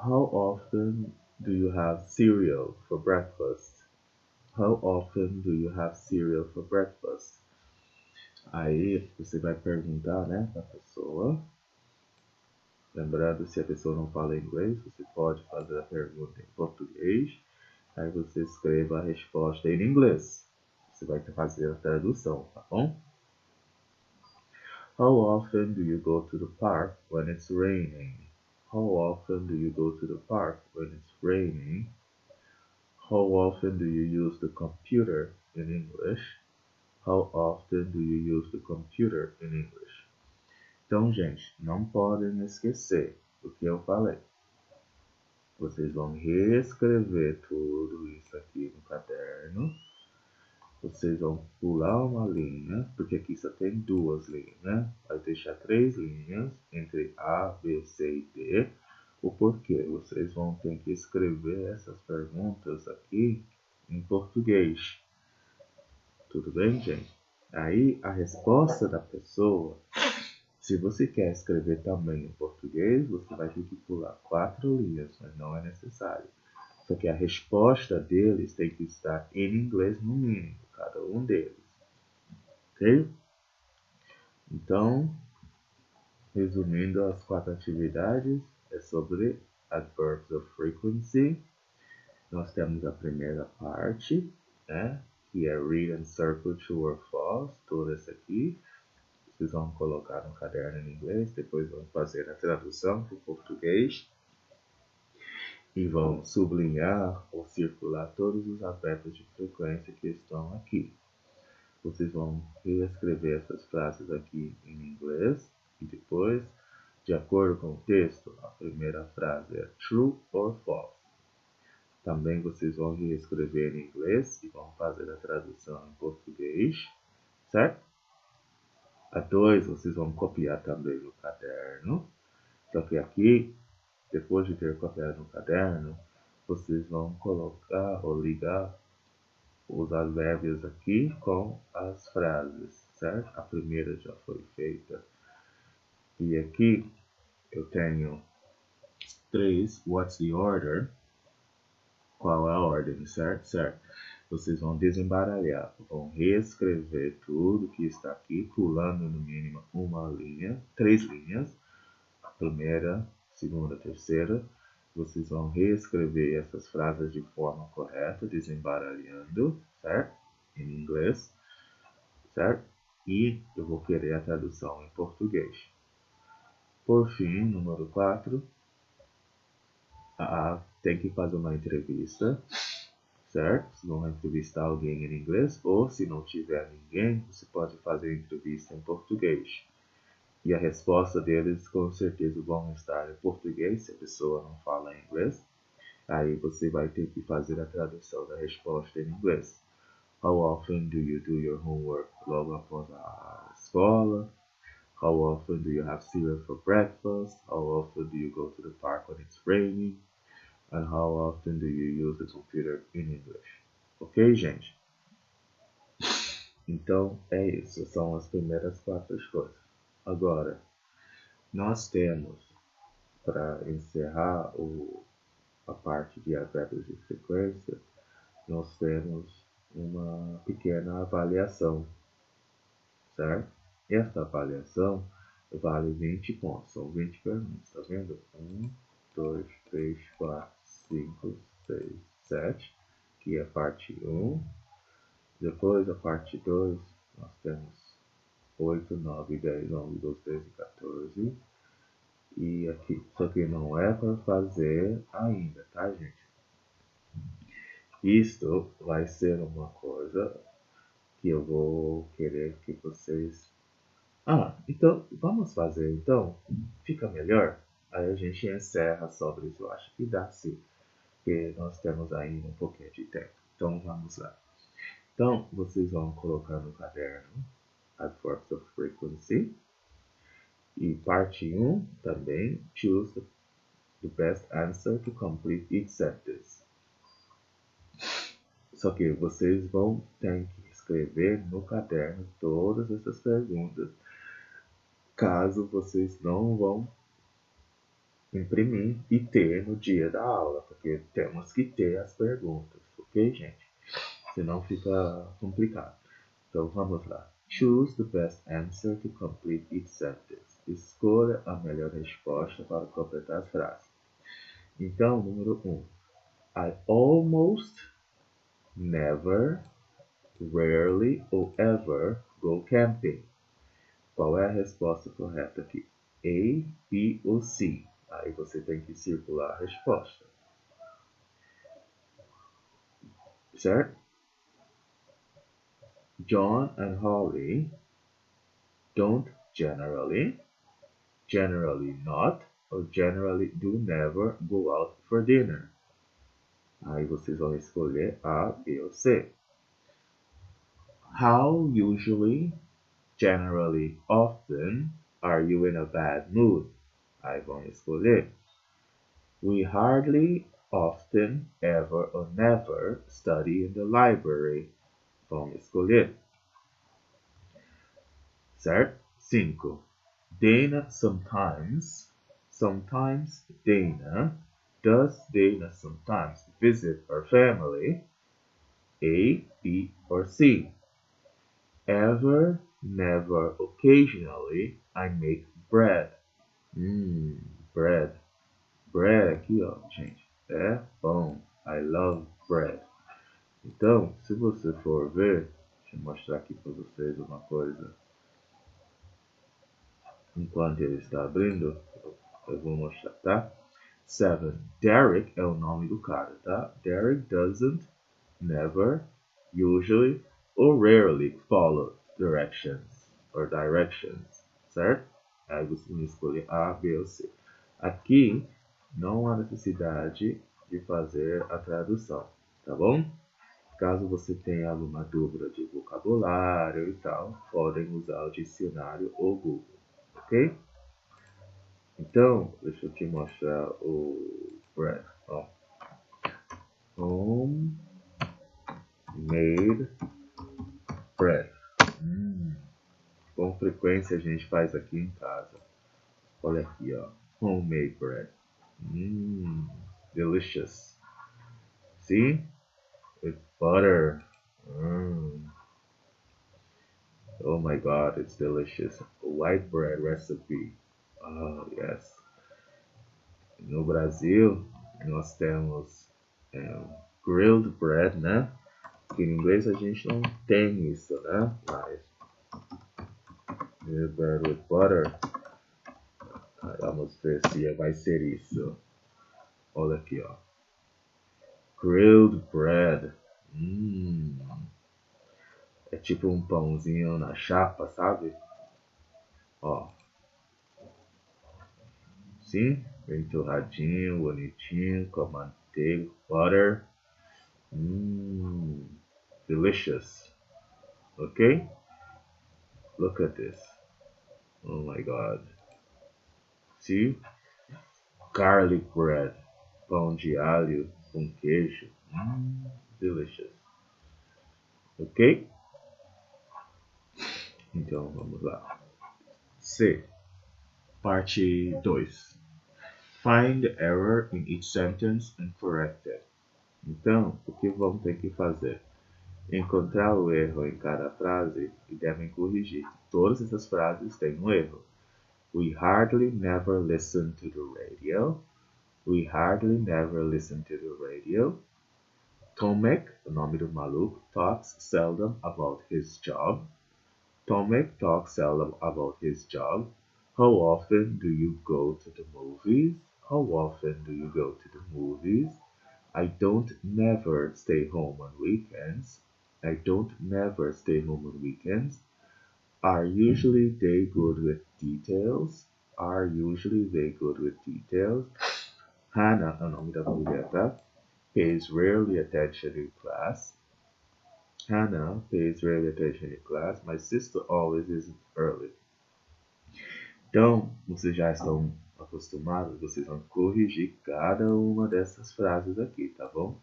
How often do you have cereal for breakfast? How often do you have cereal for breakfast? Aí você vai perguntar, né, para a pessoa. Lembrando, se a pessoa não fala inglês, você pode fazer a pergunta em português. Aí você escreva a resposta em inglês. Você vai fazer a tradução, tá bom? How often do you go to the park when it's raining? How often do you go to the park when it's raining? How often do you use the computer in English? How often do you use the computer in English? Então, gente, não podem esquecer o que eu falei. Vocês vão reescrever tudo isso aqui no caderno. Vocês vão pular uma linha, porque aqui só tem duas linhas, né? Vai deixar 3 linhas entre A, B, C e D. O porquê? Vocês vão ter que escrever essas perguntas aqui em português. Tudo bem, gente? Aí, a resposta da pessoa, se você quer escrever também em português, você vai ter que pular 4 linhas, mas não é necessário. Só que a resposta deles tem que estar em inglês no mínimo, cada um deles. Ok? Então, resumindo as 4 atividades, é sobre adverbs of frequency. Nós temos a primeira parte, né, que é read and circle true or false, toda essa aqui. Vocês vão colocar no caderno em inglês, depois vão fazer a tradução para o português. E vão sublinhar ou circular todos os advérbos de frequência que estão aqui. Vocês vão reescrever essas frases aqui em inglês e depois, de acordo com o texto, a primeira frase é true or false. Também vocês vão reescrever em inglês e vão fazer a tradução em português, certo? A 2 vocês vão copiar também no caderno, só que aqui, depois de ter copiado no caderno, vocês vão colocar ou ligar os advérbios aqui com as frases, certo? A primeira já foi feita. E aqui eu tenho 3, what's the order? Qual é a ordem, certo? Certo. Vocês vão desembaralhar, vão reescrever tudo que está aqui, pulando no mínimo uma linha, 3 linhas. A primeira, segunda, terceira. Vocês vão reescrever essas frases de forma correta, desembaralhando, certo? Em inglês, certo? E eu vou querer a tradução em português. Por fim, número 4, tem que fazer uma entrevista, certo? Vocês vão entrevistar alguém em inglês, ou se não tiver ninguém, você pode fazer a entrevista em português. E a resposta deles com certeza vão estar em português, se a pessoa não fala inglês. Aí você vai ter que fazer a tradução da resposta em inglês. How often do you do your homework logo após a escola? How often do you have cereal for breakfast? How often do you go to the park when it's raining? And how often do you use the computer in English? Ok, gente? Então, é isso. São as primeiras 4 coisas. Agora, nós temos, para encerrar a parte de advérbios de frequência, nós temos uma pequena avaliação, certo? Esta avaliação vale 20 pontos, são 20 perguntas, tá vendo? 1, 2, 3, 4, 5, 6, 7, que é a parte 1. Depois a parte 2, nós temos 8, 9, 10, 11, 12, 13, 14. E aqui, só que não é para fazer ainda, tá, gente? Isto vai ser uma coisa que eu vou querer que vocês... então, vamos fazer então? Fica melhor? Aí a gente encerra sobre isso. Eu acho que dá sim, porque nós temos ainda um pouquinho de tempo. Então, vamos lá. Então, vocês vão colocar no caderno Adverbs of Frequency. E parte 1 também, choose the best answer to complete each sentence. Só que vocês vão ter que escrever no caderno todas essas perguntas, caso vocês não vão imprimir e ter no dia da aula, porque temos que ter as perguntas, ok, gente? Senão fica complicado. Então vamos lá. Choose the best answer to complete each sentence. Escolha a melhor resposta para completar as frases. Então, número 1. I almost never, rarely ou ever go camping. Qual é a resposta correta aqui? A, B ou C? Aí você tem que circular a resposta. Certo? John and Holly don't generally not, or generally do never go out for dinner. Aí vocês vão escolher A, B ou C. How usually, generally, often are you in a bad mood? Aí vão escolher. We hardly, often, ever or never study in the library. Vão escolher. Certo? 5. Dana sometimes Dana, does Dana sometimes visit her family? A, B, or C? Ever, never, occasionally, I make bread. Bread. Bread aqui, ó, gente. É bom. I love bread. Então, se você for ver, deixa eu mostrar aqui para vocês uma coisa. Enquanto ele está abrindo, eu vou mostrar, tá? 7. Derek é o nome do cara, tá? Derek doesn't, never, usually or rarely follow directions, certo? Aí você vai escolher A, B ou C. Aqui não há necessidade de fazer a tradução, tá bom? Caso você tenha alguma dúvida de vocabulário e tal, podem usar o dicionário ou Google, ok? Então, deixa eu te mostrar o bread. Ó. Homemade bread. Com frequência a gente faz aqui em casa. Olha aqui, ó. Homemade bread. Delicious. See? With butter. Oh my god, it's delicious. White bread recipe. Oh, yes. No Brasil, nós temos grilled bread, né? Que em inglês a gente não tem isso, né? Mas bread with butter. Vamos ver se vai ser isso. Olha aqui, ó. Grilled bread. É tipo um pãozinho na chapa, sabe? Ó. Sim? Bem torradinho, bonitinho, com a manteiga, butter. Delicious. Okay? Look at this. Oh my god. See? Garlic bread. Pão de alho com queijo. Delicious. Ok? Então vamos lá. C. Parte 2. Find error in each sentence and correct it. Então, o que vamos ter que fazer? Encontrar o erro em cada frase e devem corrigir. Todas essas frases têm um erro. We hardly never listen to the radio. We hardly never listen to the radio. Tomek, o nome do maluco, talks seldom about his job. Tomek talks seldom about his job. How often do you go to the movies? How often do you go to the movies? I don't never stay home on weekends. I don't never stay home on weekends. Are usually they good with details? Are usually they good with details? Hannah, o nome da mulher, tá? Pays rarely attention in class. Hannah pays rarely attention in class. My sister always is early. Então, vocês já estão acostumados, vocês vão corrigir cada uma dessas frases aqui, tá bom?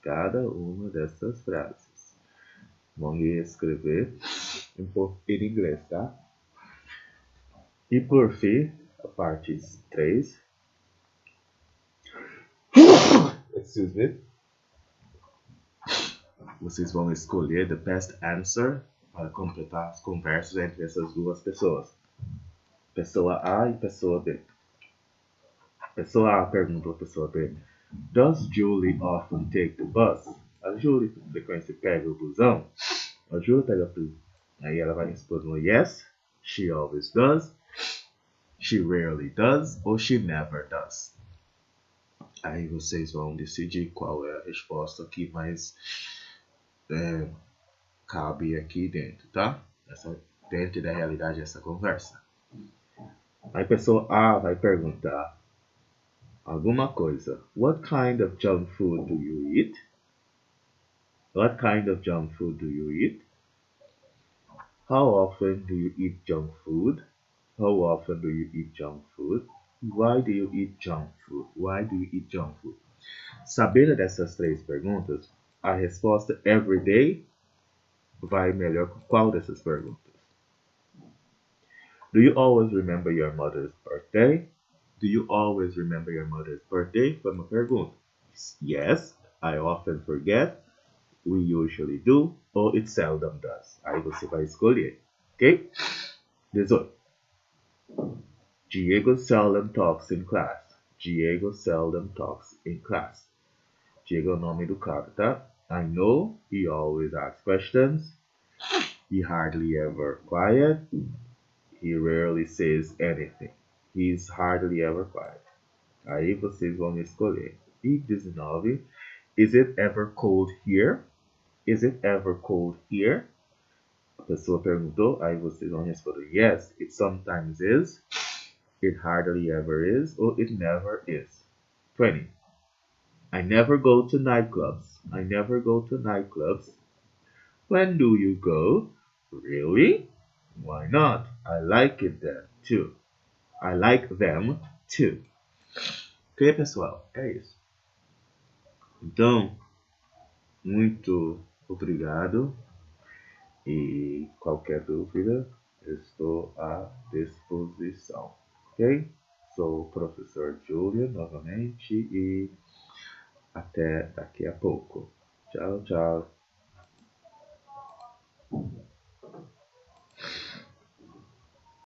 Cada uma dessas frases. Vão reescrever em inglês, tá? E por fim, a parte 3. Excuse me. Vocês vão escolher the best answer para completar as conversas entre essas duas pessoas. Pessoa A e pessoa B. Pessoa A perguntou à pessoa B: Does Julie often take the bus? A Julie, com frequência, pega o busão? A Julie pega o busão. Aí ela vai responder: Yes, she always does. She rarely does. Ou she never does. Aí vocês vão decidir qual é a resposta que mais cabe aqui dentro, tá? Dentro da realidade dessa conversa. Aí a pessoa A vai perguntar alguma coisa. What kind of junk food do you eat? What kind of junk food do you eat? How often do you eat junk food? How often do you eat junk food? Why do you eat junk food? Why do you eat junk food? Sabendo dessas três perguntas, a resposta every day vai melhor com qual dessas perguntas? Do you always remember your mother's birthday? Do you always remember your mother's birthday? Foi uma pergunta. Yes, I often forget. We usually do. Ou it seldom does. Aí você vai escolher. Ok? 18. Diego seldom talks in class. Diego seldom talks in class. Diego é o nome do cara, tá? I know he always asks questions. He hardly ever quiet. He rarely says anything. He's hardly ever quiet. Aí vocês vão escolher. E 19. Is it ever cold here? Is it ever cold here? A pessoa perguntou, aí vocês vão responder. Yes, it sometimes is. It hardly ever is. Or it never is. 20. I never go to nightclubs. I never go to nightclubs. When do you go? Really? Why not? I like it then too. I like them too. Ok, pessoal? É isso. Então, muito obrigado. E qualquer dúvida, estou à disposição. Ok? Sou o professor Julian novamente e até daqui a pouco. Tchau, tchau.